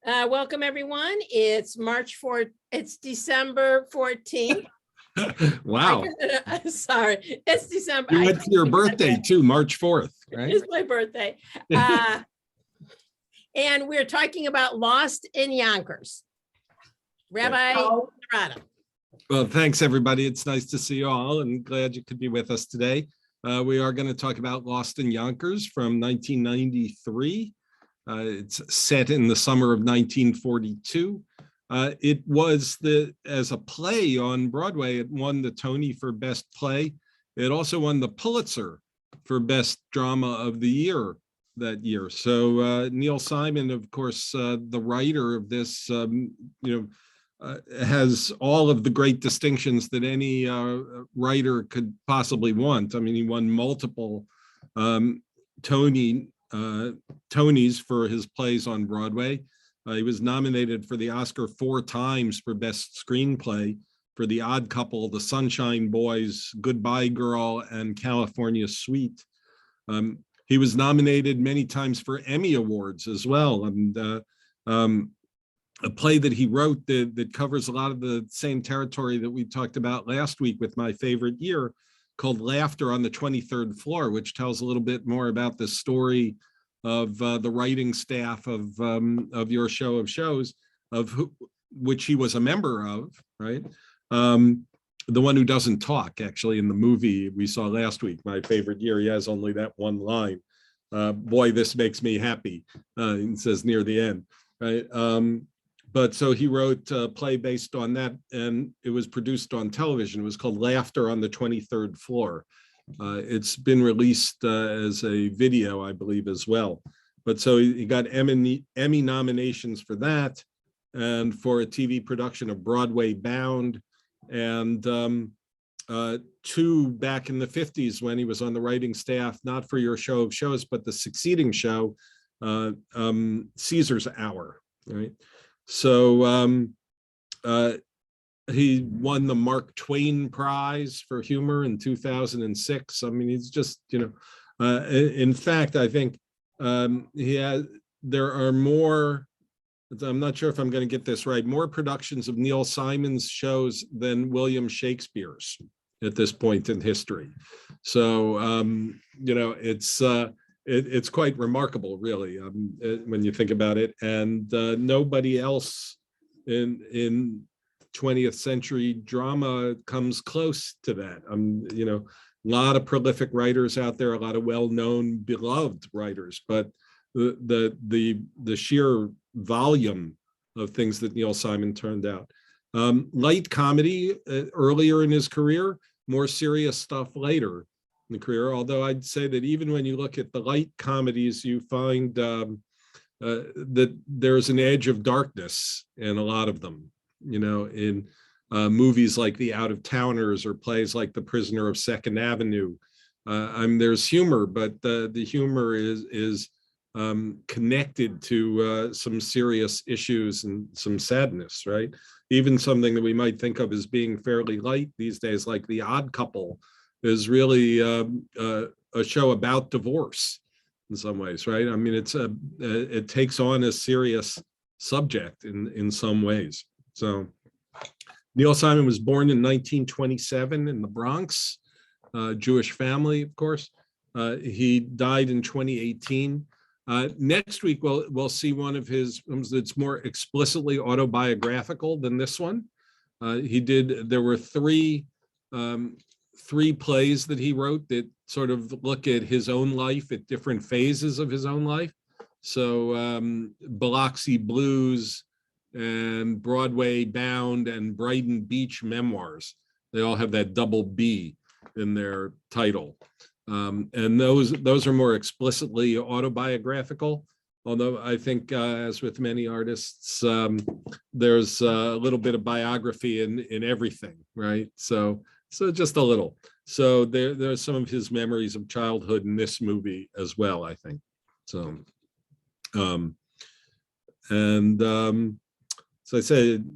Welcome, everyone. It's March 4th. It's December 14th. Wow. Sorry, it's December. You went to your birthday too, March 4th, right? It's my birthday. And we're talking about Lost in Yonkers. Rabbi Serotta. Well, thanks, everybody. It's nice to see you all and glad you could be with us today. We are going to talk about Lost in Yonkers from 1993. It's set in the summer of 1942. It was as a play on Broadway, it won the Tony for Best Play. It also won the Pulitzer for Best Drama of the Year that year. So Neil Simon, of course, the writer of this, has all of the great distinctions that any writer could possibly want. I mean, he won multiple Tonys for his plays on Broadway. He was nominated for the Oscar 4 times for Best Screenplay for The Odd Couple, The Sunshine Boys, Goodbye Girl, and California Suite. He was nominated many times for Emmy Awards as well. And a play that he wrote that covers a lot of the same territory that we talked about last week with My Favorite Year, called Laughter on the 23rd Floor, which tells a little bit more about the story of the writing staff of your show of shows, which he was a member of, right? The one who doesn't talk, actually, in the movie we saw last week, My Favorite Year, he has only that one line. Boy, this makes me happy, he says near the end, right? But so he wrote a play based on that, and it was produced on television. It was called Laughter on the 23rd Floor. It's been released as a video, I believe, as well. But so he got Emmy nominations for that, and for a TV production of Broadway Bound, and 2 back in the 50s when he was on the writing staff, not for your show of shows, but the succeeding show, Caesar's Hour, right? So he won the Mark Twain Prize for Humor in 2006. I mean, he's just, in fact, I think there are more, I'm not sure if I'm going to get this right, more productions of Neil Simon's shows than William Shakespeare's at this point in history. So, it's quite remarkable, really, when you think about it. And nobody else in 20th century drama comes close to that. A lot of prolific writers out there, a lot of well-known, beloved writers, but the sheer volume of things that Neil Simon turned out. Light comedy earlier in his career, more serious stuff later in the career, although I'd say that even when you look at the light comedies, you find that there's an edge of darkness in a lot of them, in movies like The Out-of-Towners or plays like The Prisoner of Second Avenue. There's humor, but the humor is connected to some serious issues and some sadness, right? Even something that we might think of as being fairly light these days, like The Odd Couple, is really a show about divorce in some ways, right? I mean, it takes on a serious subject in some ways. So Neil Simon was born in 1927 in the Bronx, Jewish family, of course. He died in 2018. Next week, we'll see one of his films that's more explicitly autobiographical than this one. There were three plays that he wrote that sort of look at his own life at different phases of his own life. So Biloxi Blues and Broadway Bound and Brighton Beach Memoirs, they all have that double B in their title. And those are more explicitly autobiographical, although I think, as with many artists, there's a little bit of biography in everything, right? So just a little. So there's some of his memories of childhood in this movie as well, I think. So, so I said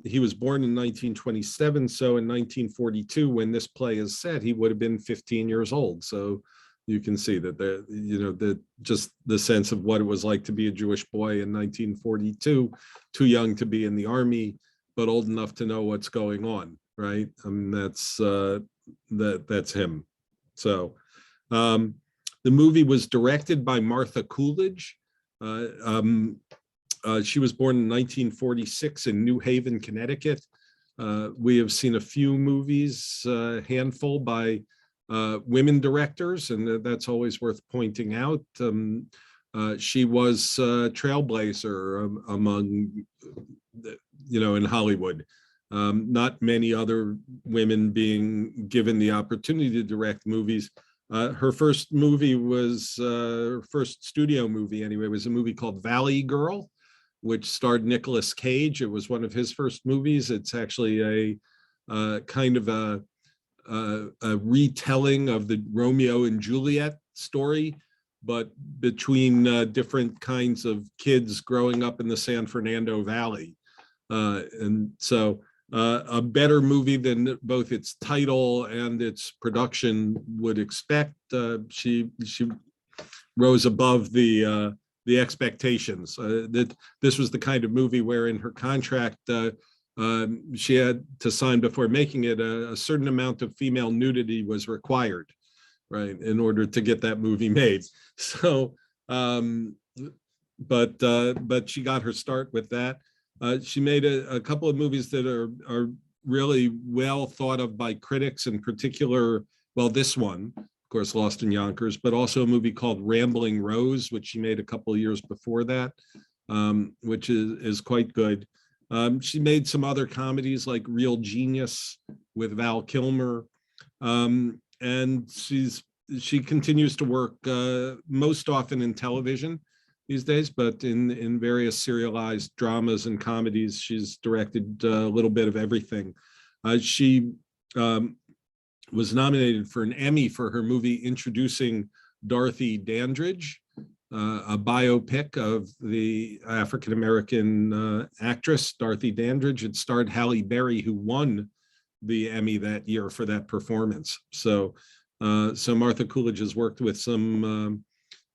he was born in 1927. So in 1942, when this play is set, he would have been 15 years old. So you can see that just the sense of what it was like to be a Jewish boy in 1942, too young to be in the army, but old enough to know what's going on, right? I mean, that's him. So the movie was directed by Martha Coolidge. She was born in 1946 in New Haven, Connecticut. We have seen a few movies, a handful by women directors, and that's always worth pointing out. She was a trailblazer among, in Hollywood. Not many other women being given the opportunity to direct movies. Her first movie was, her first studio movie anyway, was a movie called Valley Girl, which starred Nicolas Cage. It was one of his first movies. It's actually a kind of a retelling of the Romeo and Juliet story, but between different kinds of kids growing up in the San Fernando Valley. And so a better movie than both its title and its production would expect. She rose above the expectations. That this was the kind of movie where in her contract, she had to sign before making it a certain amount of female nudity was required, right, in order to get that movie made. So, but she got her start with that. She made a couple of movies that are really well thought of by critics, in particular, well, this one, of course, Lost in Yonkers, but also a movie called Rambling Rose, which she made a couple of years before that, which is quite good. She made some other comedies like Real Genius with Val Kilmer, and she continues to work most often in television these days, but in various serialized dramas and comedies. She's directed a little bit of everything. She was nominated for an Emmy for her movie introducing Dorothy Dandridge, a biopic of the African-American actress Dorothy Dandridge. It starred Halle Berry, who won the Emmy that year for that performance. So Martha Coolidge has worked with some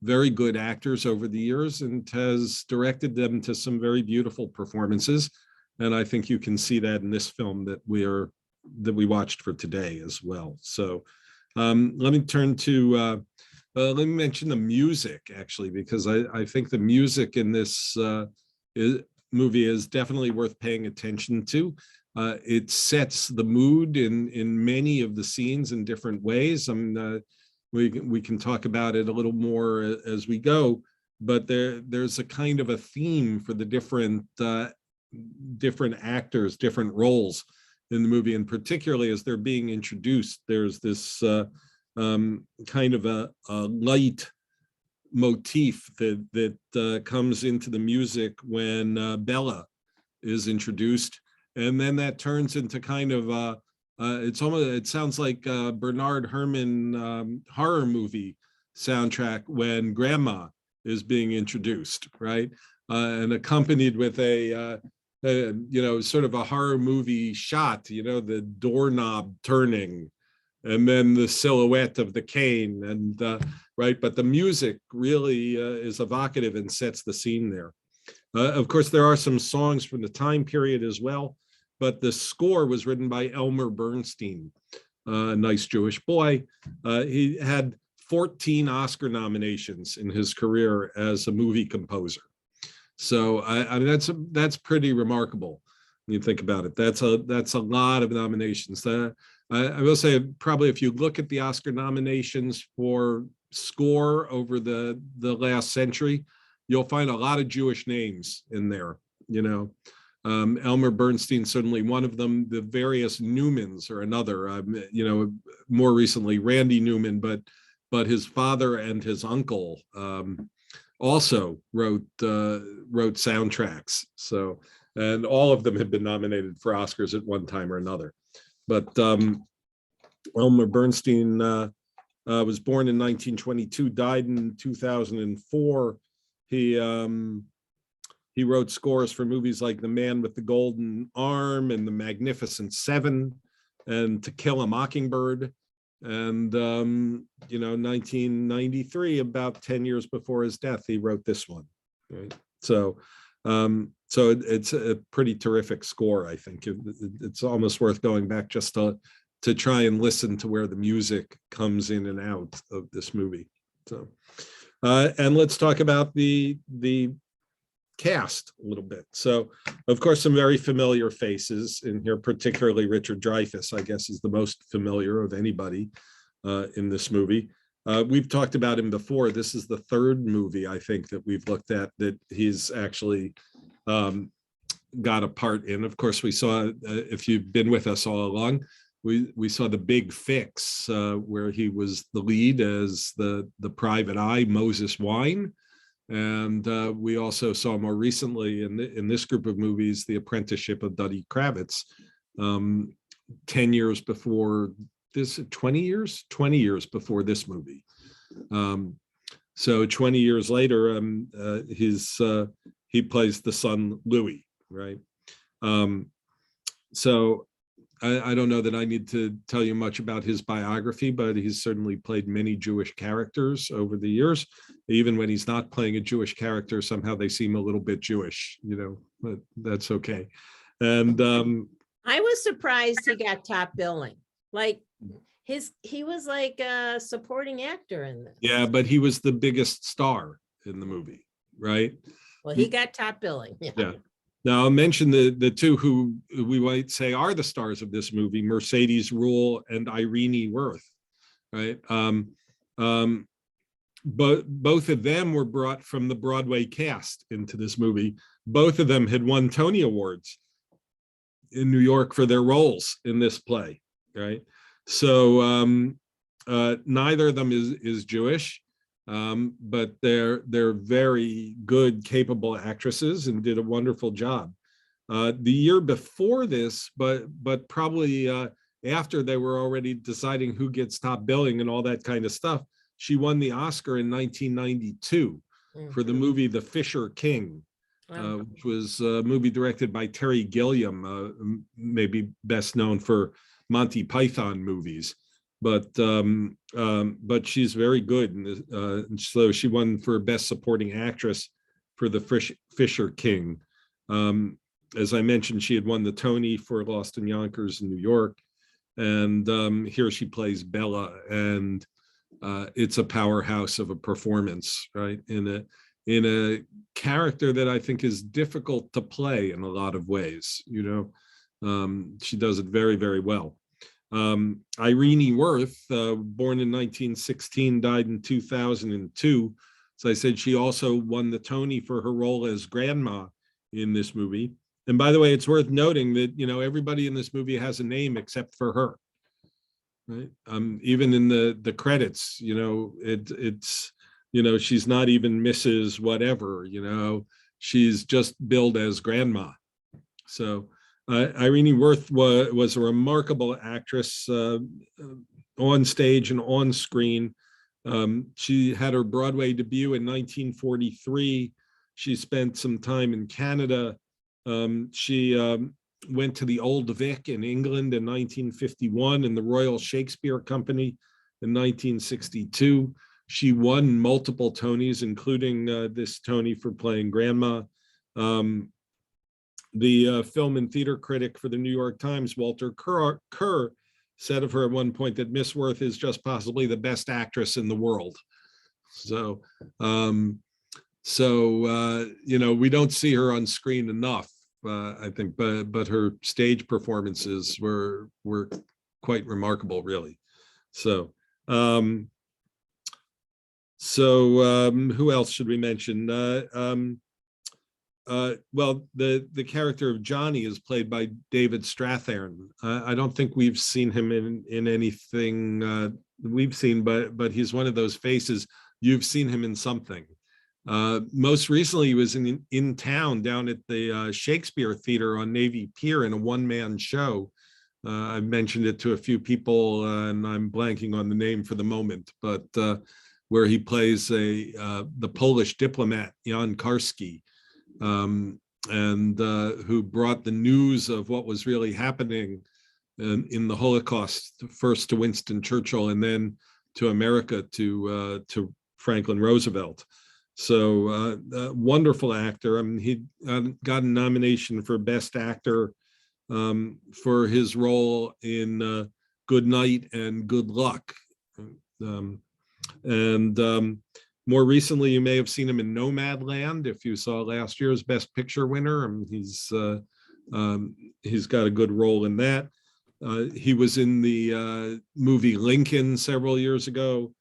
very good actors over the years and has directed them to some very beautiful performances. And I think you can see that in this film that we watched for today as well. So let me turn to, let me mention the music, actually, because I think the music in this movie is definitely worth paying attention to. It sets the mood in many of the scenes in different ways. We can talk about it a little more as we go, but there's a kind of a theme for the different actors, different roles in the movie, and particularly as they're being introduced, there's this kind of a light motif that comes into the music when Bella is introduced, and then that turns into kind of it sounds like a Bernard Herrmann horror movie soundtrack when Grandma is being introduced, right? And accompanied with a sort of a horror movie shot, the doorknob turning, and then the silhouette of the cane, and right. But the music really is evocative and sets the scene there. Of course, there are some songs from the time period as well, but the score was written by Elmer Bernstein, a nice Jewish boy. He had 14 Oscar nominations in his career as a movie composer. So I mean, that's pretty remarkable when you think about it. That's a lot of nominations. I will say, probably if you look at the Oscar nominations for score over the last century, you'll find a lot of Jewish names in there. Elmer Bernstein, certainly one of them. The various Newmans are another. More recently Randy Newman, but his father and his uncle also wrote soundtracks. So, and all of them have been nominated for Oscars at one time or another. But Elmer Bernstein was born in 1922, died in 2004. He wrote scores for movies like The Man with the Golden Arm and The Magnificent Seven and To Kill a Mockingbird. And, 1993, about 10 years before his death, he wrote this one. Right. So it's a pretty terrific score. I think it's almost worth going back just to try and listen to where the music comes in and out of this movie. So, and let's talk about the cast a little bit. So, of course, some very familiar faces in here, particularly Richard Dreyfuss, I guess, is the most familiar of anybody in this movie. We've talked about him before. This is the third movie, I think, that we've looked at that he's actually got a part in. Of course, we saw, if you've been with us all along, we saw The Big Fix, where he was the lead as the private eye, Moses Wine. And we also saw more recently in this group of movies, The Apprenticeship of Duddy Kravitz, 10 years before this, 20 years before this movie. So 20 years later, he plays the son Louis, right? So I don't know that I need to tell you much about his biography, but he's certainly played many Jewish characters over the years. Even when he's not playing a Jewish character, somehow they seem a little bit Jewish, but that's okay. And I was surprised he got top billing. Like he was like a supporting actor in this. Yeah, but he was the biggest star in the movie, right? Well, he got top billing. Yeah. Now I'll mention the two who we might say are the stars of this movie, Mercedes Ruehl and Irene Werth, right? But both of them were brought from the Broadway cast into this movie. Both of them had won Tony Awards in New York for their roles in this play, right? So neither of them is Jewish. But they're very good, capable actresses and did a wonderful job. The year before this, but probably after they were already deciding who gets top billing and all that kind of stuff, she won the Oscar in 1992 for the movie The Fisher King, which was a movie directed by Terry Gilliam, maybe best known for Monty Python movies. But she's very good, and so she won for Best Supporting Actress for The Fisher King. As I mentioned, she had won the Tony for Lost in Yonkers in New York, and here she plays Bella, and it's a powerhouse of a performance, right? In a character that I think is difficult to play in a lot of ways. She does it very, very well. Irene Werth, born in 1916, died in 2002. As I said, she also won the Tony for her role as Grandma in this movie. And by the way, it's worth noting that, everybody in this movie has a name except for her, right? Even in the credits, it's, she's not even Mrs. whatever, she's just billed as Grandma. So Irene Werth was a remarkable actress on stage and on screen. She had her Broadway debut in 1943. She spent some time in Canada. She went to the Old Vic in England in 1951 and the Royal Shakespeare Company in 1962. She won multiple Tonys, including this Tony for playing Grandma. The film and theater critic for the New York Times, Walter Kerr, said of her at one point that Miss Werth is just possibly the best actress in the world. So, we don't see her on screen enough, I think, but her stage performances were quite remarkable, really. So, who else should we mention? Well, the character of Johnny is played by David Strathairn. I don't think we've seen him in anything we've seen, but he's one of those faces you've seen him in something. Most recently, he was in town down at the Shakespeare Theater on Navy Pier in a one-man show. I've mentioned it to a few people, and I'm blanking on the name for the moment, but where he plays the Polish diplomat Jan Karski. And who brought the news of what was really happening in the Holocaust, first to Winston Churchill and then to America, to Franklin Roosevelt. So wonderful actor. I mean, he got a nomination for Best Actor for his role in Good Night and Good Luck. More recently, you may have seen him in Nomadland. If you saw last year's Best Picture winner, he's got a good role in that. He was in the movie Lincoln several years ago.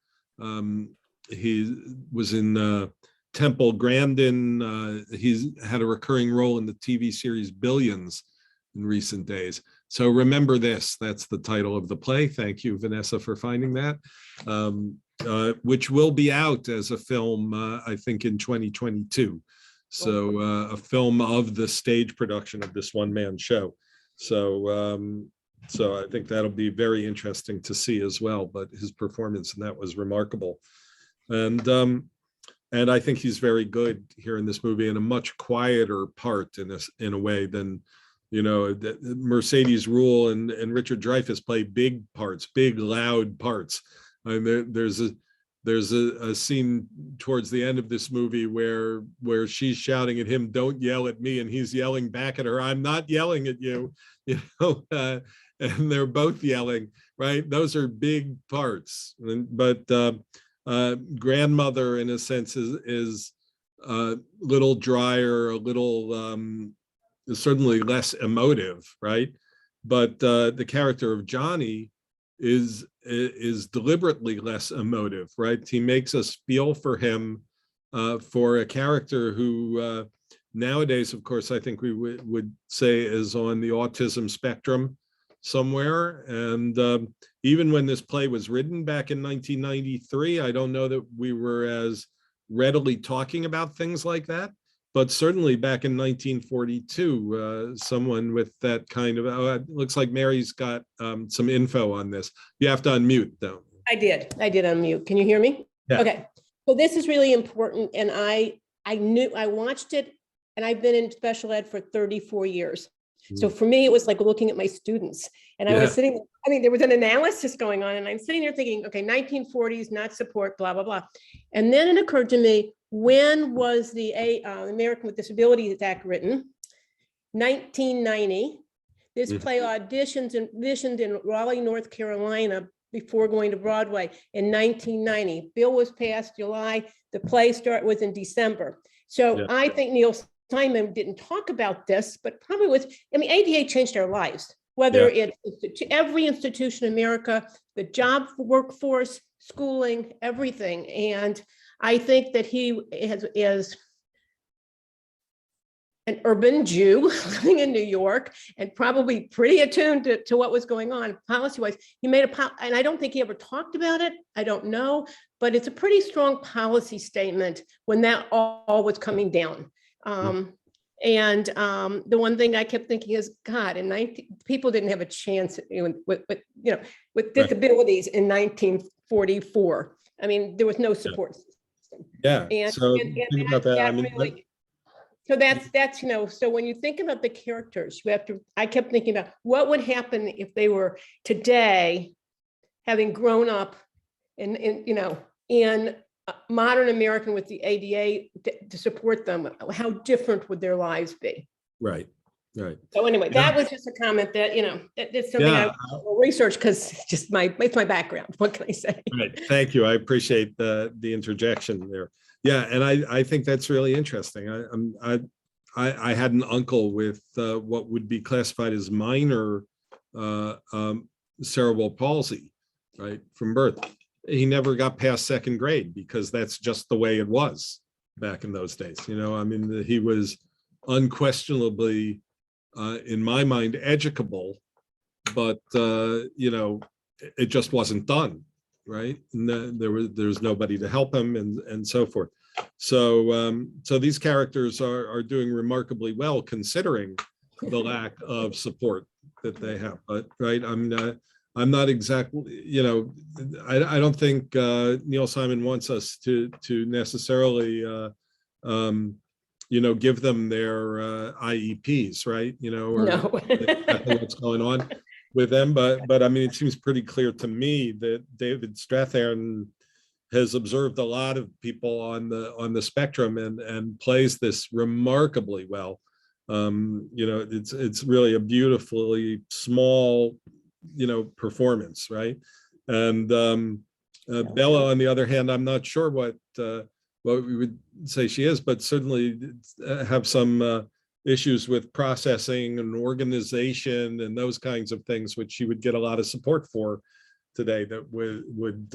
He was in Temple Grandin. He's had a recurring role in the TV series Billions in recent days. So Remember This, that's the title of the play. Thank you, Vanessa, for finding that, which will be out as a film, I think, in 2022. So a film of the stage production of this one-man show. So I think that'll be very interesting to see as well. But his performance in that was remarkable. And I think he's very good here in this movie, in a much quieter part in a way than, Mercedes Ruehl and Richard Dreyfuss play big parts, big loud parts. I mean, there's a scene towards the end of this movie where she's shouting at him, "Don't yell at me," and he's yelling back at her, "I'm not yelling at you," and they're both yelling, right? Those are big parts, but grandmother, in a sense, is a little drier, a little certainly less emotive, right? But the character of Johnny is deliberately less emotive, right? He makes us feel for him, for a character who nowadays, of course, I think we would say is on the autism spectrum somewhere. And even when this play was written back in 1993, I don't know that we were as readily talking about things like that. But certainly back in 1942, someone with that kind of, it looks like Mary's got some info on this. You have to unmute, though. I did unmute. Can you hear me? Yeah. Okay. So this is really important. And I watched it, and I've been in special ed for 34 years. So for me, it was like looking at my students, and I was sitting, there was an analysis going on, and I'm sitting there thinking, okay, 1940s, not support, blah, blah, blah. And then it occurred to me, when was the American with Disabilities Act written? 1990. This play auditioned in Raleigh, North Carolina before going to Broadway in 1990. Bill was passed July. The play was in December. So I think Neil Simon didn't talk about this, but probably was, ADA changed our lives, whether it's every institution in America, the job workforce, schooling, everything. And I think that he is an urban Jew living in New York and probably pretty attuned to what was going on policy-wise. He made and I don't think he ever talked about it. I don't know, but it's a pretty strong policy statement when that all was coming down. And the one thing I kept thinking is, God, people didn't have a chance with disabilities in 1944. There was no support system. Yeah. And, so and think about that. So that's so when you think about the characters, I kept thinking about what would happen if they were today, having grown up in modern American with the ADA to support them. How different would their lives be? Right. So anyway, that was just a comment that, that's something I will research, because it's just it's my background. What can I say? Right. Thank you. I appreciate the interjection there. Yeah. And I think that's really interesting. I had an uncle with what would be classified as minor cerebral palsy, right, from birth. He never got past second grade because that's just the way it was back in those days. He was unquestionably, in my mind, educable, but it just wasn't done, right? And there's nobody to help him, and so forth. So these characters are doing remarkably well considering the lack of support that they have. But right, I'm not exactly, I don't think Neil Simon wants us to necessarily, give them their IEPs, right? Or No. exactly what's going on. with them, but I mean, it seems pretty clear to me that David Strathairn has observed a lot of people on the spectrum and plays this remarkably well. You know, it's really a beautifully small, you know, performance, right? And Bella, on the other hand, I'm not sure what we would say she is, but certainly have some issues with processing and organization and those kinds of things, which she would get a lot of support for today that would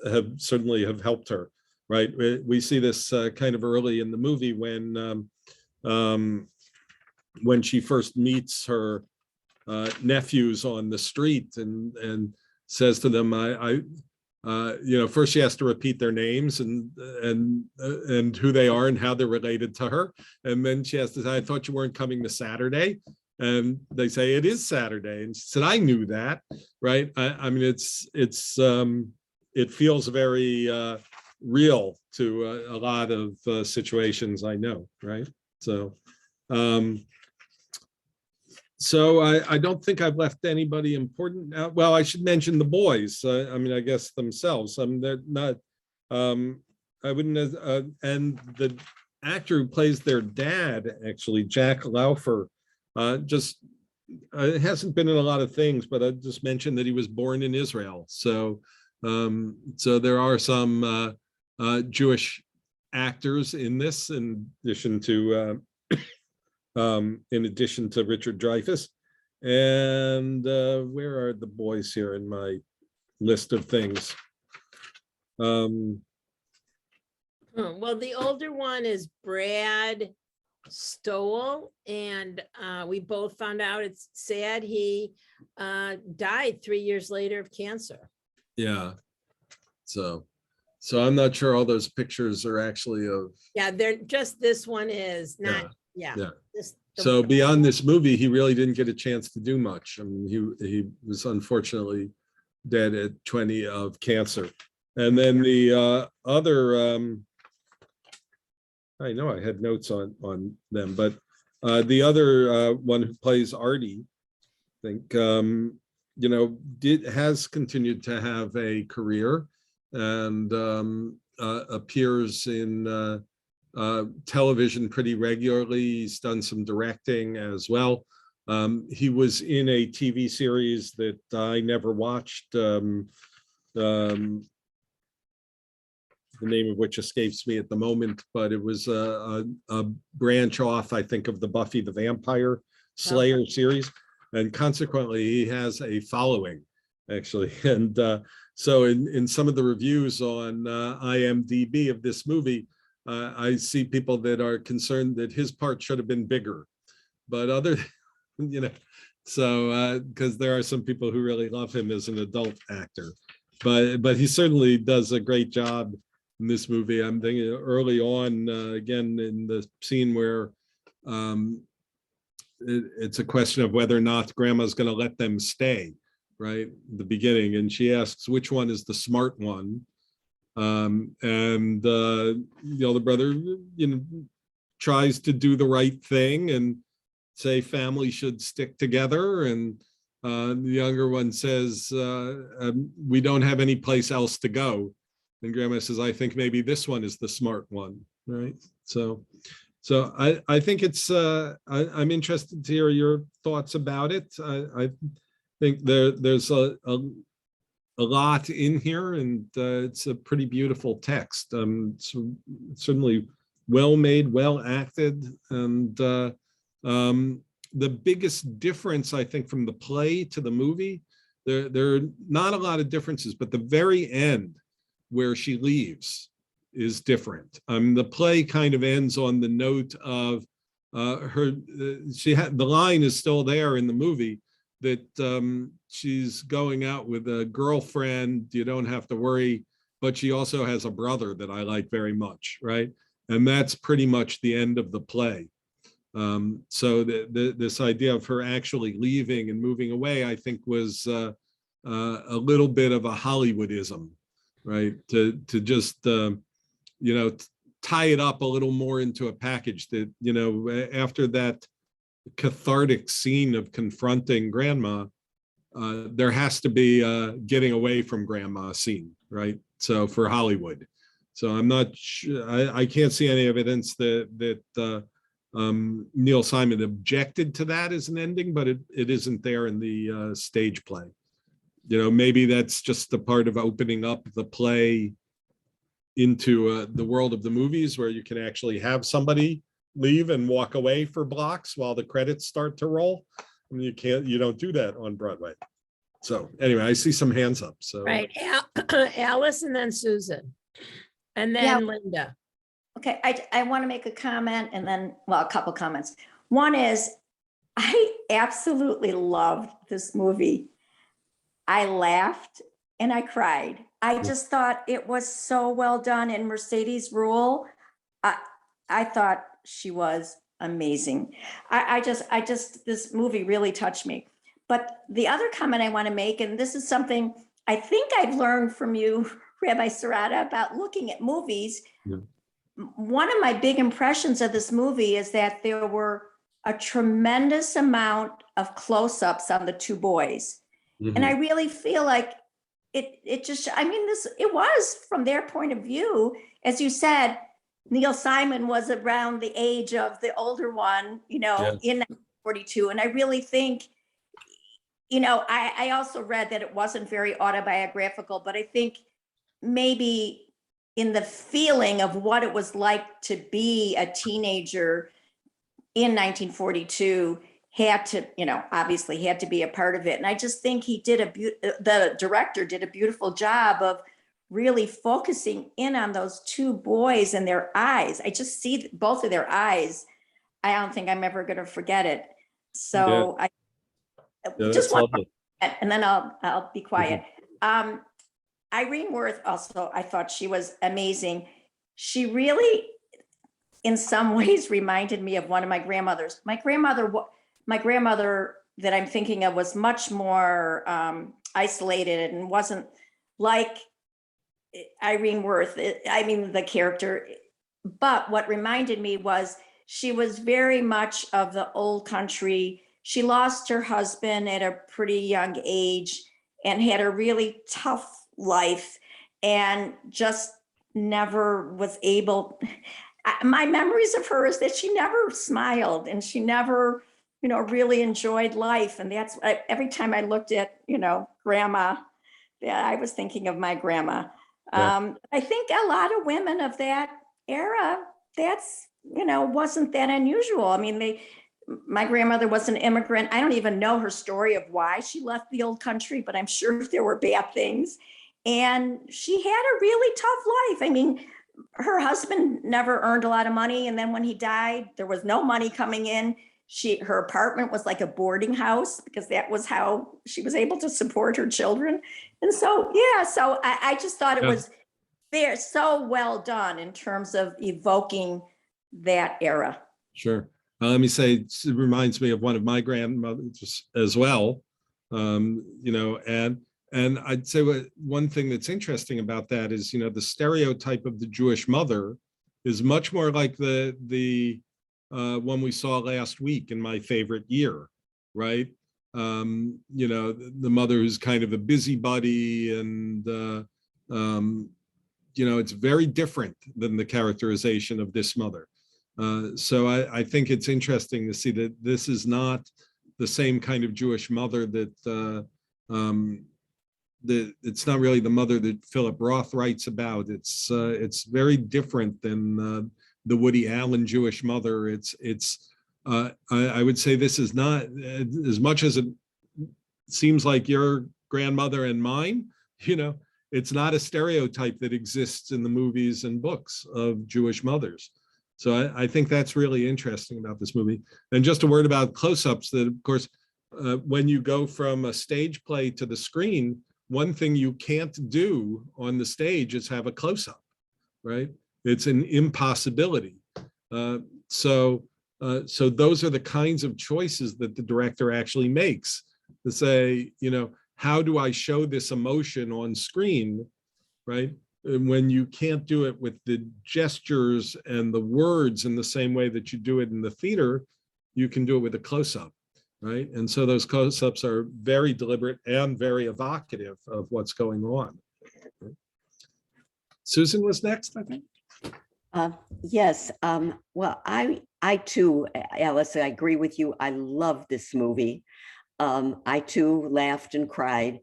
have certainly have helped her, right? We see this kind of early in the movie when she first meets her nephews on the street and says to them, you know, first she has to repeat their names and who they are and how they're related to her. And then she has to say, I thought you weren't coming to Saturday. And they say, it is Saturday. And she said, I knew that, right? I mean, it feels very real to a lot of situations I know, right? So, I don't think I've left anybody important out. Well, I should mention the boys. I mean, I guess themselves. They're not. I wouldn't. And the actor who plays their dad, actually, Jack Laufer, just hasn't been in a lot of things, but I just mentioned that he was born in Israel. So, so there are some Jewish actors in this, in addition to Richard Dreyfuss. And where are the boys here in my list of things? Well, the older one is Brad Stowell, and we both found out, it's sad, he died 3 years later of cancer. Yeah. So I'm not sure all those pictures are actually of. Yeah, they're just, this one is not. Yeah. So beyond this movie, he really didn't get a chance to do much. I mean, he was unfortunately dead at 20 of cancer. And then the other, I know I had notes on them, but the other one who plays Artie, I think, you know, has continued to have a career and appears in television pretty regularly. He's done some directing as well. He was in a TV series that I never watched, the name of which escapes me at the moment, but it was a branch off, I think, of the Buffy the Vampire Slayer series. And consequently, he has a following, actually. And so in some of the reviews on IMDb of this movie, I see people that are concerned that his part should have been bigger, but other, you know, so because there are some people who really love him as an adult actor, but he certainly does a great job in this movie. I'm thinking early on, again, in the scene where it's a question of whether or not Grandma's going to let them stay, right? The beginning, and she asks which one is the smart one. And the older brother, you know, tries to do the right thing and say family should stick together, and the younger one says, we don't have any place else to go, and Grandma says, I think maybe this one is the smart one, right? So I think it's I'm interested to hear your thoughts about it. I think there's a lot in here, and it's a pretty beautiful text. It's certainly well made, well acted, and the biggest difference, I think, from the play to the movie, there are not a lot of differences, but the very end where she leaves is different. The play kind of ends on the note of the line is still there in the movie, that she's going out with a girlfriend, you don't have to worry, but she also has a brother that I like very much, right? And that's pretty much the end of the play. So this idea of her actually leaving and moving away, I think, was a little bit of a Hollywoodism, right? To just, you know, tie it up a little more into a package that, you know, after that cathartic scene of confronting Grandma, there has to be a getting away from grandma scene, right? So for Hollywood. So I'm not sure, I can't see any evidence that Neil Simon objected to that as an ending, but it isn't there in the stage play. You know, maybe that's just the part of opening up the play into the world of the movies, where you can actually have somebody leave and walk away for blocks while the credits start to roll. I mean, you don't do that on Broadway. So anyway, I see some hands up. So Right, Alice and then Susan. And Yeah. then Linda. Okay, I want to make a comment and then, well, a couple comments. One is, I absolutely loved this movie. I laughed and I cried. I just thought it was so well done. And Mercedes Rule, I thought she was amazing. I just, this movie really touched me. But the other comment I want to make, and this is something I think I've learned from you, Rabbi Serotta, about looking at movies. Yeah. One of my big impressions of this movie is that there were a tremendous amount of close-ups on the two boys. Mhm. And I really feel like it just, I mean, it was from their point of view, as you said, Neil Simon was around the age of the older one, you know, Yeah. in 1942. And I really think, you know, I also read that it wasn't very autobiographical, but I think maybe in the feeling of what it was like to be a teenager in 1942 had to, you know, obviously had to be a part of it. And I just think the director did a beautiful job of really focusing in on those two boys and their eyes. I just see both of their eyes. I don't think I'm ever going to forget it. So Yeah, just that's one, lovely. and then I'll be quiet. Irene Werth also, I thought she was amazing. She really, in some ways, reminded me of one of my grandmothers. My grandmother that I'm thinking of was much more isolated and wasn't like Irene Werth. I mean, the character. But what reminded me was she was very much of the old country. She lost her husband at a pretty young age and had a really tough life and just never was able. My memories of her is that she never smiled and she never, you know, really enjoyed life. And that's every time I looked at, you know, grandma, yeah, I was thinking of my grandma. Yeah. I think a lot of women of that era, that's, you know, wasn't that unusual. I mean, my grandmother was an immigrant. I don't even know her story of why she left the old country, but I'm sure there were bad things. And she had a really tough life. I mean, her husband never earned a lot of money. And then when he died, there was no money coming in. Her apartment was like a boarding house because that was how she was able to support her children. And so, yeah, so I just thought it was there so well done in terms of evoking that era. Sure. Let me say, it reminds me of one of my grandmothers as well. You know, and I'd say one thing that's interesting about that is, you know, the stereotype of the Jewish mother is much more like the one we saw last week in My Favorite Year, right? You know, the mother who's kind of a busybody and, you know, it's very different than the characterization of this mother. So I think it's interesting to see that this is not the same kind of Jewish mother that it's not really the mother that Philip Roth writes about. It's very different than the Woody Allen Jewish mother. I would say this is not, as much as it seems like your grandmother and mine, you know, it's not a stereotype that exists in the movies and books of Jewish mothers. So I think that's really interesting about this movie. And just a word about close-ups, that of course, when you go from a stage play to the screen, one thing you can't do on the stage is have a close-up, right? It's an impossibility. So those are the kinds of choices that the director actually makes to say, you know, how do I show this emotion on screen, right? And when you can't do it with the gestures and the words in the same way that you do it in the theater, you can do it with a close-up. right? And so those close-ups are very deliberate and very evocative of what's going on. Susan was next, I think. Yes. Well, I too, Alice, I agree with you. I love this movie. I too laughed and cried,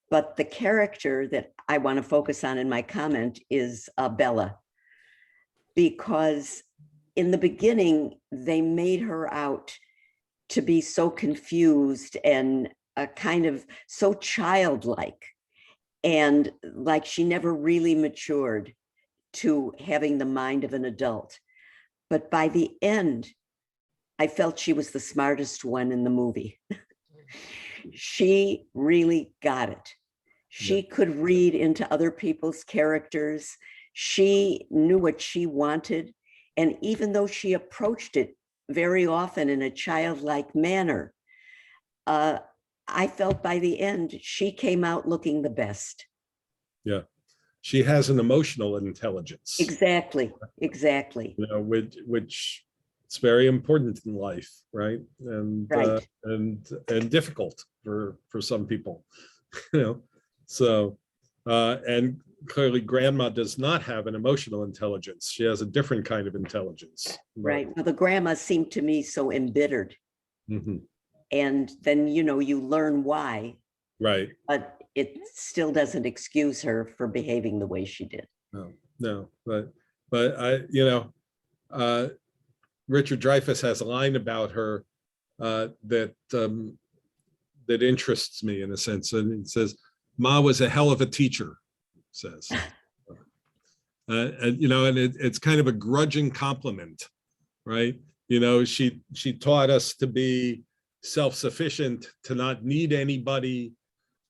but the character that I want to focus on in my comment is Bella, because in the beginning, they made her out to be so confused and kind of so childlike, and like she never really matured to having the mind of an adult. But by the end, I felt she was the smartest one in the movie. She really got it. She could read into other people's characters. She knew what she wanted. And even though she approached it very often in a childlike manner, I felt by the end, she came out looking the best. Yeah. She has an emotional intelligence. Exactly, exactly. You know, which it's very important in life, right? And Right. And difficult for some people, you know. So and clearly grandma does not have an emotional intelligence. She has a different kind of intelligence. Right. Well, the grandma seemed to me so embittered. Mm-hmm. And then, you know, you learn why, Right. but it still doesn't excuse her for behaving the way she did. No, but I, you know, Richard Dreyfuss has a line about her that interests me in a sense, and it says, "Ma was a hell of a teacher," says, and you know, and it's kind of a grudging compliment, right? You know, she taught us to be self-sufficient, to not need anybody,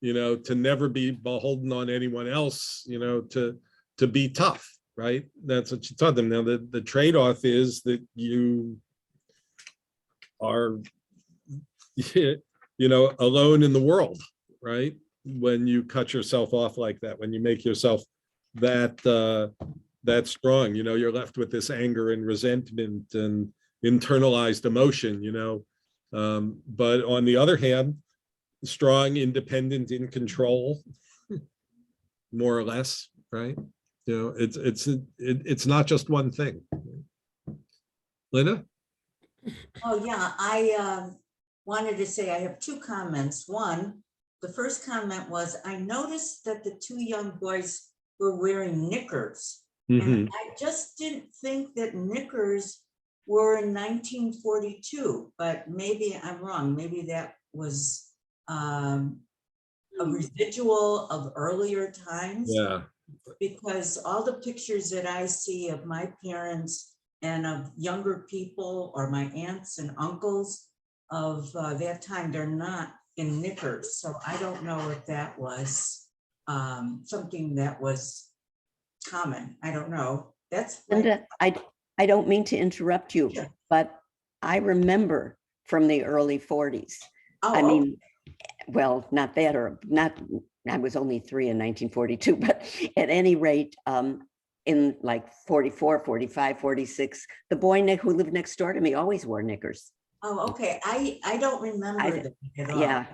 you know, to never be beholden on anyone else, you know, to be tough, right? That's what she taught them. Now, the trade-off is that you are, you know, alone in the world, right? When you cut yourself off like that, when you make yourself that strong, you know, you're left with this anger and resentment and internalized emotion, you know. But on the other hand, strong, independent, in control, more or less, right? You know, it's not just one thing. Linda? Oh, yeah, I wanted to say I have two comments. One, the first comment was I noticed that the two young boys were wearing knickers. Mm-hmm. And I just didn't think that knickers were in 1942, but maybe I'm wrong. Maybe that was a residual of earlier times. Yeah. Because all the pictures that I see of my parents and of younger people or my aunts and uncles of that time, they're not in knickers. So I don't know if that was something that was common. I don't know. That's Linda, I don't mean to interrupt you, Sure. but I remember from the early 40s. Oh, I mean, well, not that, or not, I was only 3 in 1942, but at any rate, in like 44, 45, 46, the boy who lived next door to me always wore knickers. oh, okay. I don't remember that at all. Yeah.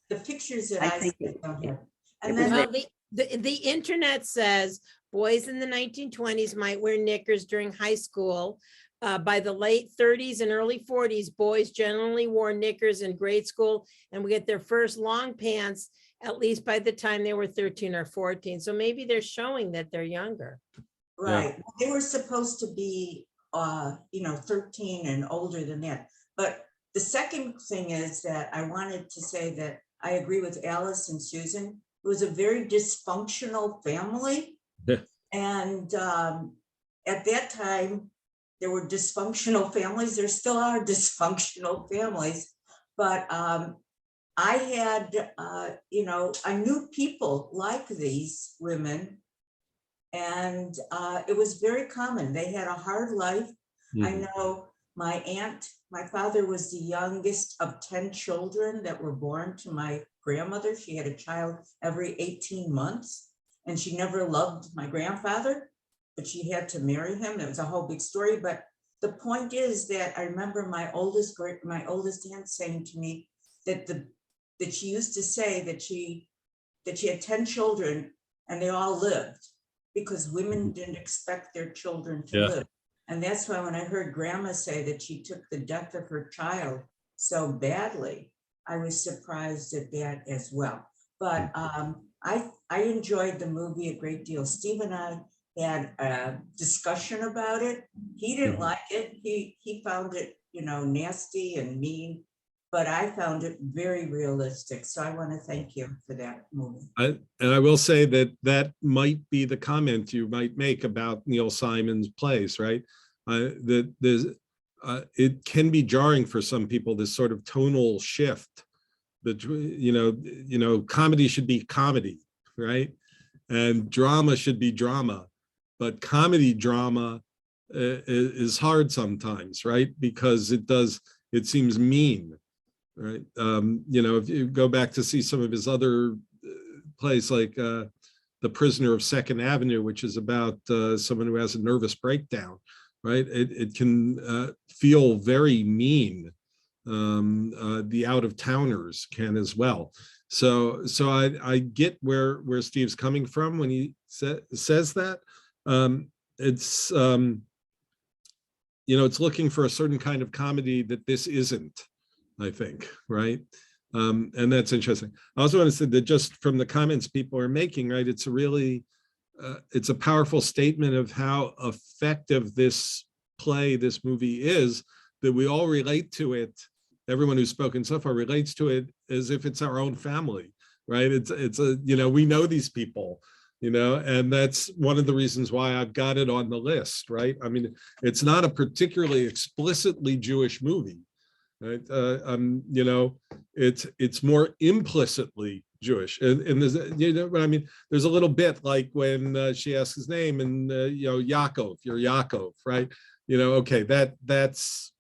The pictures that I I think see it- don't it- have. it And was then Well, the internet says boys in the 1920s might wear knickers during high school. By the late 30s and early 40s, boys generally wore knickers in grade school and would get their first long pants at least by the time they were 13 or 14. So maybe they're showing that they're younger. right, they were supposed to be, 13 and older than that. But the second thing is that I wanted to say that I agree with Alice and Susan. It was a very dysfunctional family. Yeah. And at that time, there were dysfunctional families. There still are dysfunctional families. But I had, I knew people like these women. And it was very common. They had a hard life. I know my aunt, my father was the youngest of 10 children that were born to my grandmother. She had a child every 18 months, and she never loved my grandfather, but she had to marry him. It was a whole big story. But the point is that I remember my oldest aunt saying to me, that she used to say that she had 10 children and they all lived because women didn't expect their children to Yeah. live. And that's why when I heard grandma say that she took the death of her child so badly, I was surprised at that as well. But I enjoyed the movie a great deal. Steve and I had a discussion about it. He didn't like it. He found it, nasty and mean, but I found it very realistic. So I want to thank you for that movie. And I will say that might be the comment you might make about Neil Simon's plays, right? That it can be jarring for some people, this sort of tonal shift. Comedy should be comedy, right? And drama should be drama, but comedy drama is hard sometimes, right? Because it seems mean, right? If you go back to see some of his other plays, like The Prisoner of Second Avenue, which is about someone who has a nervous breakdown, right? It can feel very mean. The out-of-towners can as well. So I get where Steve's coming from when he says that. It's it's looking for a certain kind of comedy that this isn't, I think, right? And that's interesting. I also want to say that just from the comments people are making, right, it's a powerful statement of how effective this movie is, that we all relate to it. Everyone who's spoken so far relates to it as if it's our own family, right? We know these people, and that's one of the reasons why I've got it on the list, right? I mean, it's not a particularly explicitly Jewish movie, right? It's more implicitly Jewish, and there's, what I mean? There's a little bit like when she asks his name, and Yaakov, you're Yaakov, right? Okay, that's.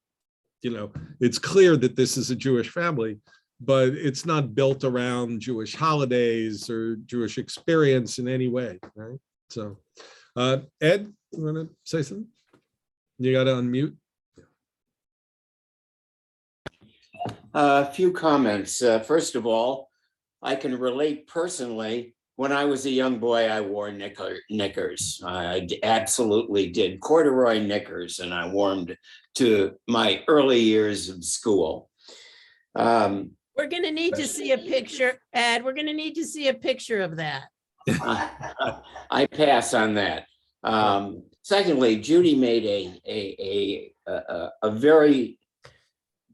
It's clear that this is a Jewish family, but it's not built around Jewish holidays or Jewish experience in any way, right? So, Ed, you want to say something? You got to unmute. A few comments. First of all, I can relate personally. When I was a young boy, I wore knickers. I absolutely did. Corduroy knickers, and I wore them to my early years of school. We're going to need to see a picture, Ed. We're going to need to see a picture of that. I pass on that. Secondly, Judy made a very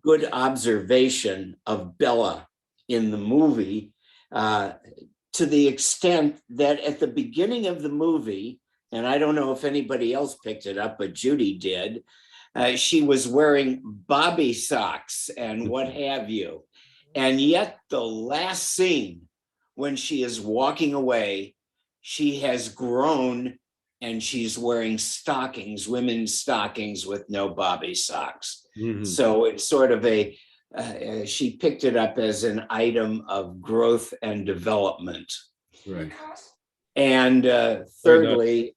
good observation of Bella in the movie, to the extent that at the beginning of the movie, and I don't know if anybody else picked it up, but Judy did, she was wearing bobby socks and what have you. And yet the last scene, when she is walking away, she has grown and she's wearing stockings, women's stockings with no bobby socks. Mm-hmm. So it's sort of she picked it up as an item of growth and development. Right. And thirdly,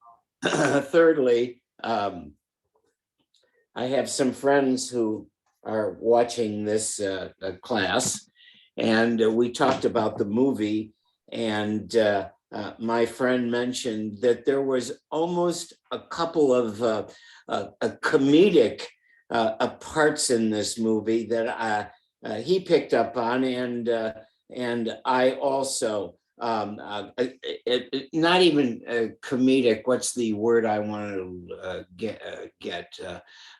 I have some friends who are watching this class, and we talked about the movie, and my friend mentioned that there was almost a couple of comedic parts in this movie that he picked up on, and I also, not even comedic, what's the word I want to get,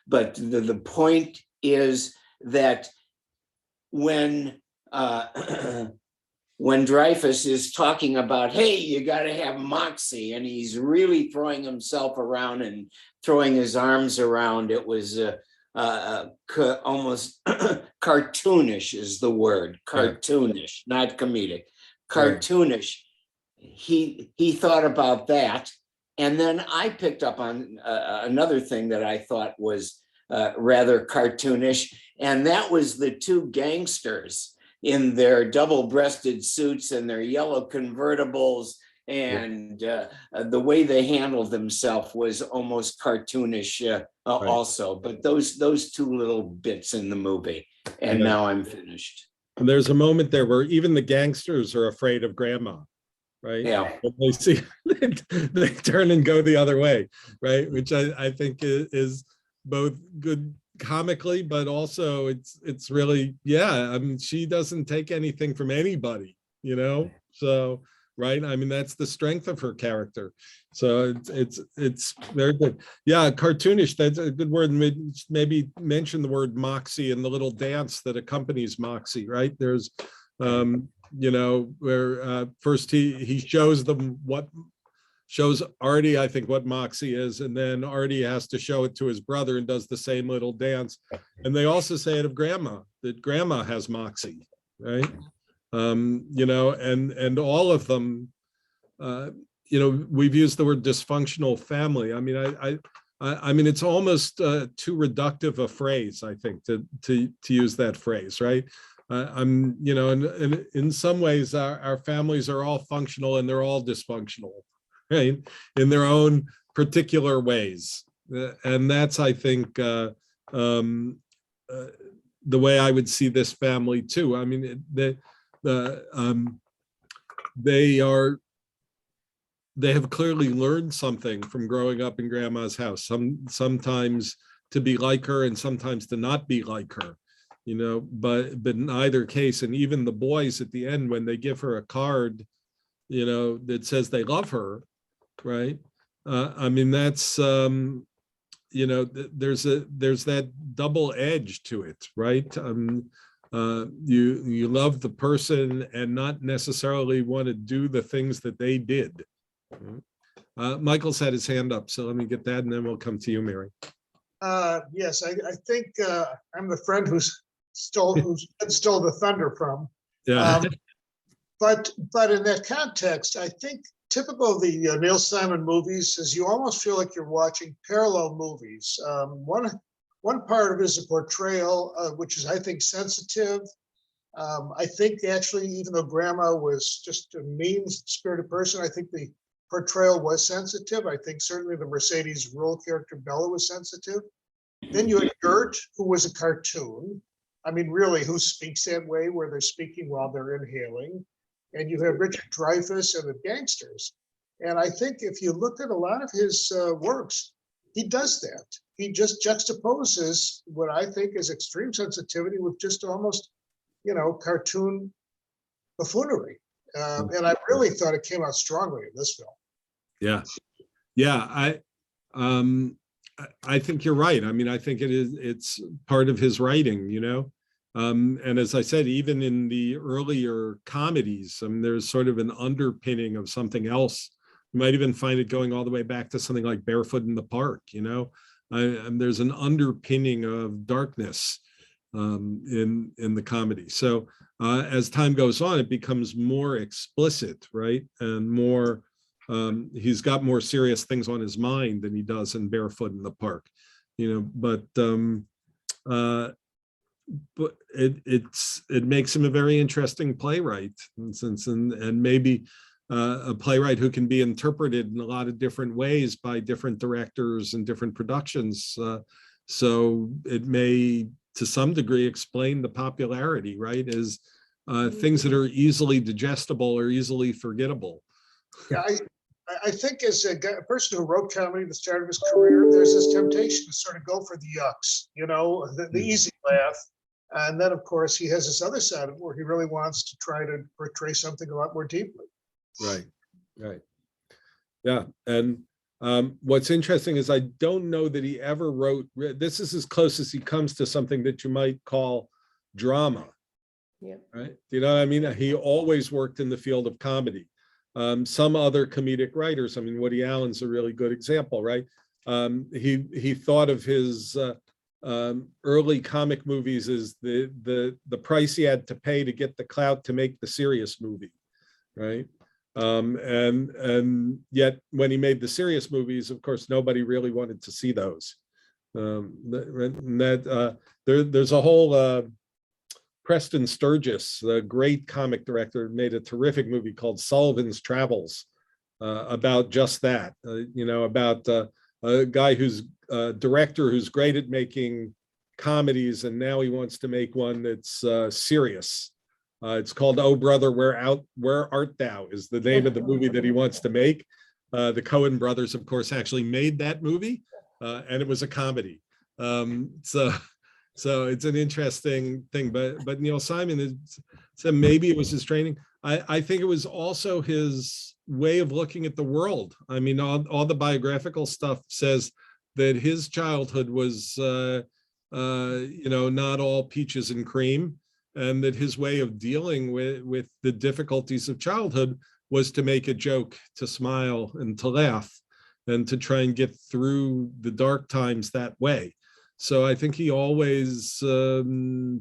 but the point is that when Dreyfuss is talking about, hey, you got to have moxie, and he's really throwing himself around and throwing his arms around, it was almost cartoonish is the word, cartoonish, not comedic, cartoonish. He thought about that. And then I picked up on another thing that I thought was rather cartoonish, and that was the two gangsters in their double-breasted suits and their yellow convertibles, and the way they handled themselves was almost cartoonish also. But those two little bits in the movie, and now I'm finished. And there's a moment there where even the gangsters are afraid of grandma, right? Yeah. When they see, they turn and go the other way, right? Which I think is both good comically, but also it's really, yeah, I mean, she doesn't take anything from anybody, you know? So, right, I mean, that's the strength of her character. So it's very good. Yeah, cartoonish, that's a good word. Maybe mention the word moxie and the little dance that accompanies moxie, right? There's you know, where first he shows them shows Artie, I think, what moxie is, and then Artie has to show it to his brother and does the same little dance. And they also say it of grandma, that grandma has moxie, right? You know, and all of them, you know, we've used the word dysfunctional family. I mean, I mean, it's almost too reductive a phrase, I think, to use that phrase, right? I'm, you know, and in some ways, our families are all functional and they're all dysfunctional, right? In their own particular ways. And that's, I think, the way I would see this family too. I mean, they have clearly learned something from growing up in grandma's house, sometimes to be like her and sometimes to not be like her, you know, but in either case, and even the boys at the end, when they give her a card, you know, that says they love her, right? I mean, that's, you know, there's that double edge to it, right? You love the person and not necessarily want to do the things that they did. Michael's had his hand up, so let me get that and then we'll come to you, Mary. Yes, I think I'm the friend who stole the thunder from. Yeah. But in that context, I think typical of the Neil Simon movies is you almost feel like you're watching parallel movies. One part of it is a portrayal, which is, I think, sensitive. I think actually, even though grandma was just a mean-spirited person, I think the portrayal was sensitive. I think certainly the Mercedes rural character Bella was sensitive. Then you had Gert, who was a cartoon. I mean, really, who speaks that way, where they're speaking while they're inhaling. And you have Richard Dreyfuss and the gangsters. And I think if you look at a lot of his works, he does that. He just juxtaposes what I think is extreme sensitivity with just almost, you know, cartoon buffoonery. And I really thought it came out strongly in this film. Yeah. Yeah. I think you're right. I mean, I think it's part of his writing, you know? And as I said, even in the earlier comedies, I mean, there's sort of an underpinning of something else. You might even find it going all the way back to something like Barefoot in the Park, you know? And there's an underpinning of darkness in the comedy. So as time goes on, it becomes more explicit, right? And more, he's got more serious things on his mind than he does in Barefoot in the Park, you know, but it makes him a very interesting playwright, and maybe a playwright who can be interpreted in a lot of different ways by different directors and different productions. So it may, to some degree, explain the popularity, right? Is things that are easily digestible or easily forgettable. Yeah, I think as a person who wrote comedy at the start of his career, there's this temptation to sort of go for the yucks, you know, the easy laugh. And then, of course, he has this other side of it where he really wants to try to portray something a lot more deeply. Right, right. Yeah, and what's interesting is I don't know that he ever wrote, this is as close as he comes to something that you might call drama. Yeah. Right? Do you know what I mean? He always worked in the field of comedy. Some other comedic writers, I mean, Woody Allen's a really good example, right? He thought of his early comic movies as the price he had to pay to get the clout to make the serious movie, right? And yet when he made the serious movies, of course, nobody really wanted to see those. There's a whole Preston Sturgis, the great comic director, made a terrific movie called Sullivan's Travels about just that, you know, about a guy who's a director who's great at making comedies, and now he wants to make one that's serious, It's called Oh Brother, Where Art Thou is the name of the movie that he wants to make. The Coen brothers, of course, actually made that movie, and it was a comedy. So it's an interesting thing. But Neil Simon is, so maybe it was his training. I think it was also his way of looking at the world. I mean, all the biographical stuff says that his childhood was, not all peaches and cream, and that his way of dealing with the difficulties of childhood was to make a joke, to smile and to laugh, and to try and get through the dark times that way. So I think he always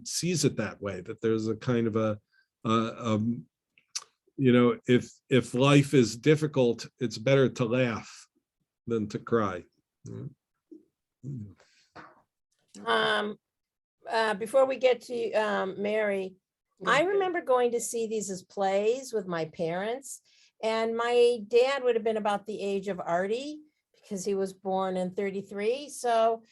sees it that way, that there's a kind of if life is difficult, it's better to laugh than to cry. Before we get to Mary, I remember going to see these as plays with my parents, and my dad would have been about the age of Artie because he was born in 33. So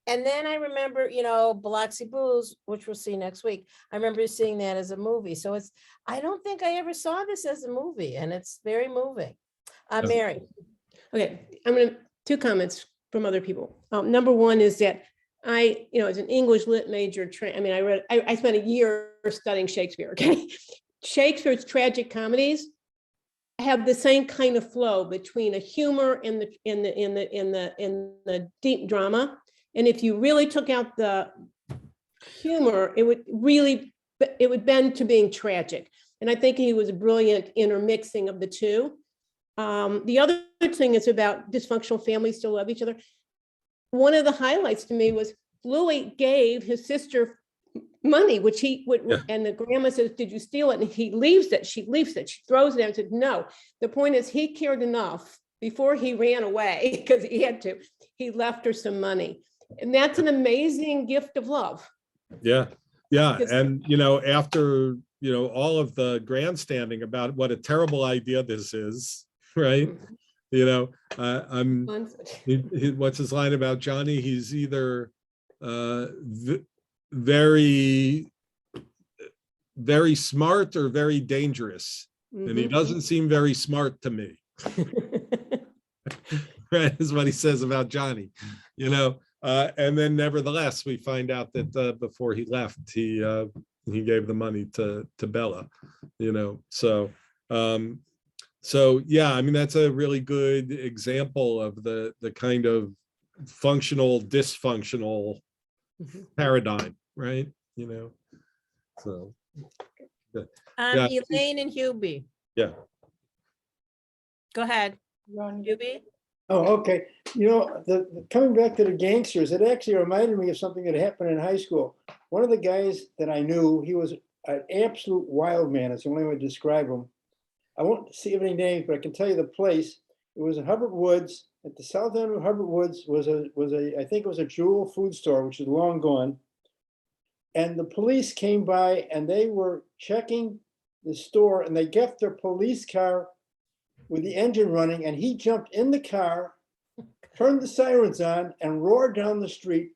and then I remember, Biloxi Blues, which we'll see next week. I remember seeing that as a movie. So I don't think I ever saw this as a movie, and it's very moving. Mary. Okay, two comments from other people. Number one is that as an English lit major, I spent a year studying Shakespeare. Okay, Shakespeare's tragic comedies have the same kind of flow between a humor and the deep drama. And if you really took out the humor, it would bend to being tragic. And I think he was a brilliant intermixing of the two. The other thing is about dysfunctional families still love each other. One of the highlights to me was Louis gave his sister money, which he would, and the grandma says, "Did you steal it?" And he leaves it. She leaves it. She throws it out and said, "No." The point is, he cared enough before he ran away, because he had to. He left her some money, and that's an amazing gift of love. Yeah. And after all of the grandstanding about what a terrible idea this is, right? What's his line about Johnny? He's either very, very smart or very dangerous, and he doesn't seem very smart to me. Right, is what he says about Johnny. And then nevertheless, we find out that before he left, he gave the money to Bella. So yeah, I mean, that's a really good example of the kind of functional dysfunctional paradigm, right? So yeah. Elaine and Hubie. Yeah. Go ahead, Hubie. Oh, okay. Coming back to the gangsters, it actually reminded me of something that happened in high school. One of the guys that I knew, he was an absolute wild man. It's the only way to describe him. I won't see any names, but I can tell you the place. It was in Hubbard Woods. At the south end of Hubbard Woods was I think it was a Jewel food store, which is long gone. And the police came by and they were checking the store, and they left their police car with the engine running, and he jumped in the car, turned the sirens on, and roared down the street.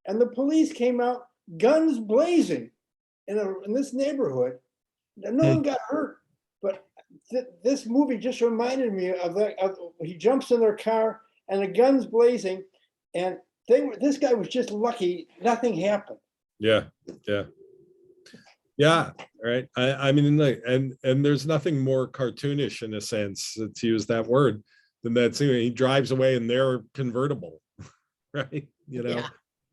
And the police came out, guns blazing, in this neighborhood. And no one got hurt. But this movie just reminded me of that. He jumps in their car, and the guns blazing, and this guy was just lucky; nothing happened. Yeah. Right. I mean, and there's nothing more cartoonish in a sense, to use that word, than that scene. He drives away in their convertible, right?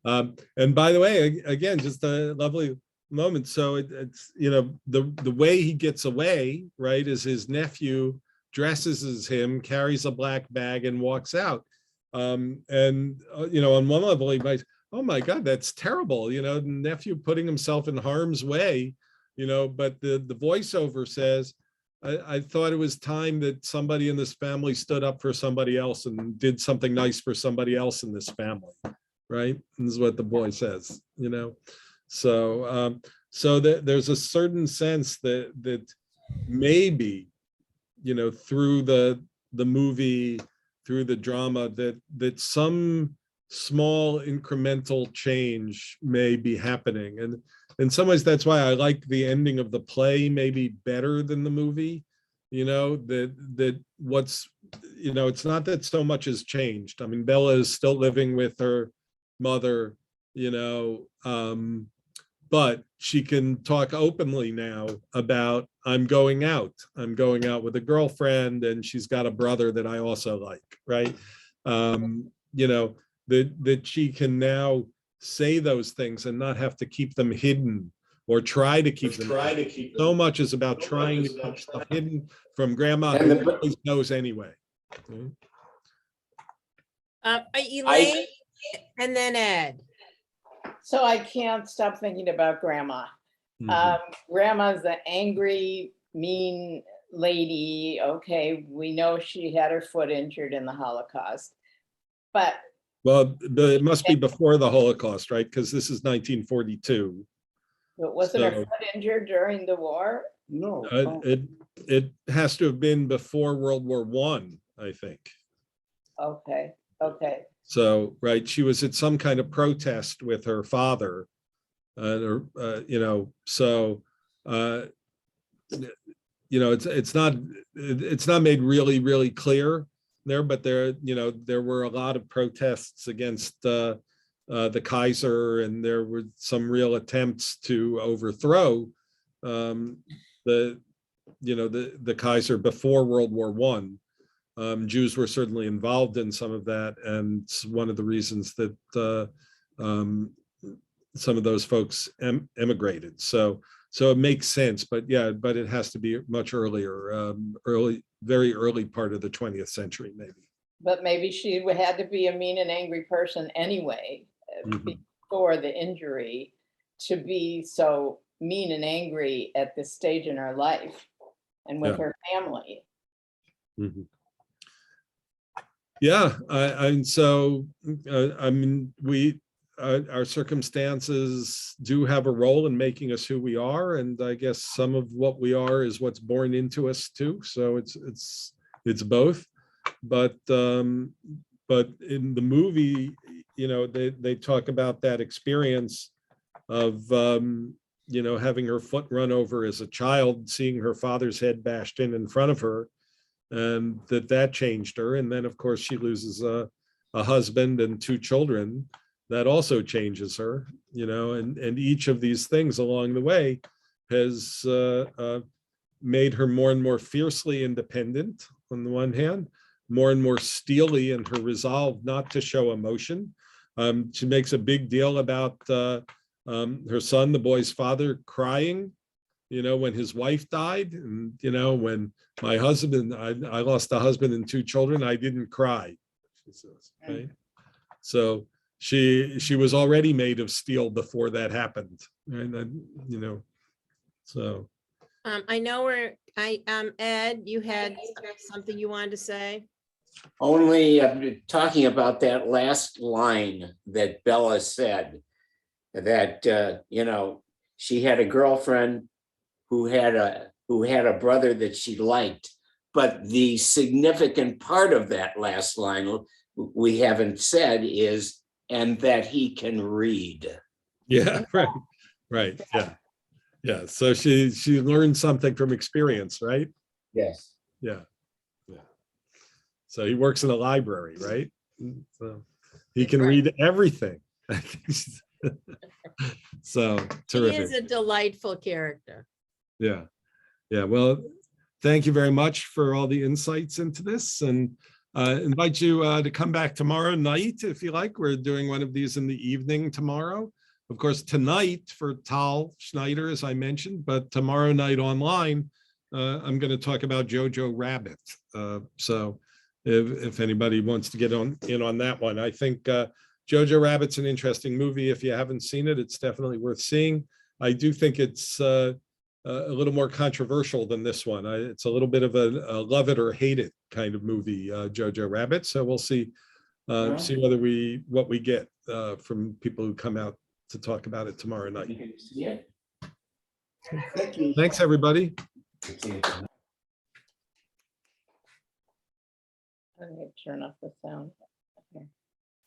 And by the way, again, just a lovely moment. So it's the way he gets away, right, is his nephew dresses as him, carries a black bag, and walks out. On one level, he might, oh my God, that's terrible. The nephew putting himself in harm's way. But the voiceover says, I thought it was time that somebody in this family stood up for somebody else and did something nice for somebody else in this family, right? And this is what the boy says, So there's a certain sense that maybe, through the movie, through the drama, that some small incremental change may be happening. in some ways, that's why I like the ending of the play maybe better than the movie. That what's, it's not that so much has changed. I mean, Bella is still living with her mother, but she can talk openly now about, I'm going out with a girlfriend, and she's got a brother that I also like, right? That she can now say those things and not have to keep them hidden or try to keep them. So much is about trying to keep stuff hidden from grandma, who always knows anyway. Elaine, and then Ed. So I can't stop thinking about grandma. Mhm. Grandma's the angry, mean lady. Okay, we know she had her foot injured in the Holocaust, but Well, it must be before the Holocaust, right? Because this is 1942. wasn't her So- foot injured during the war? No. It has to have been before World War I think. Okay. So, right, she was at some kind of protest with her father, so it's not made really clear there, but there were a lot of protests against the Kaiser, and there were some real attempts to overthrow the Kaiser before World War I. Jews were certainly involved in some of that, and it's one of the reasons that some of those folks emigrated. So it makes sense, but it has to be much earlier, very early part of the 20th century, maybe. But maybe she had to be a mean and angry person anyway, before the injury, to be so mean and angry at this stage in her life and with her family. Mhm. Yeah, and so I mean, our circumstances do have a role in making us who we are, and I guess some of what we are is what's born into us too. So it's both, but in the movie, they talk about that experience of having her foot run over as a child, seeing her father's head bashed in front of her, and that changed her. And then of course she loses a husband and 2 children. That also changes her, and each of these things along the way has made her more and more fiercely independent on the one hand, more and more steely in her resolve not to show emotion. She makes a big deal about her son, the boy's father, crying, when his wife died, and when my husband, I lost a husband and 2 children, I didn't cry, she says, right? So she was already made of steel before that happened, and so. I know Ed, you had something you wanted to say? Only talking about that last line that Bella said, that, she had a girlfriend who had a brother that she liked. But the significant part of that last line we haven't said is, and that he can read. Yeah, right. Yeah. So she learned something from experience, right? Yes. Yeah. So he works in a library, right? So he can read everything. So He terrific. is a delightful character. Yeah. Well, thank you very much for all the insights into this, and invite you to come back tomorrow night if you like. We're doing one of these in the evening tomorrow. Of course, tonight for Tal Schneider, as I mentioned, but tomorrow night online, I'm going to talk about Jojo Rabbit. So if anybody wants to get in on that one, I think Jojo Rabbit's an interesting movie. If you haven't seen it, it's definitely worth seeing. I do think it's a little more controversial than this one. It's a little bit of a love it or hate it kind of movie, Jojo Rabbit. So we'll see what we get from people who come out to talk about it tomorrow night. Yeah. Thank you. Thanks, everybody. I'm going to turn off the sound. Okay.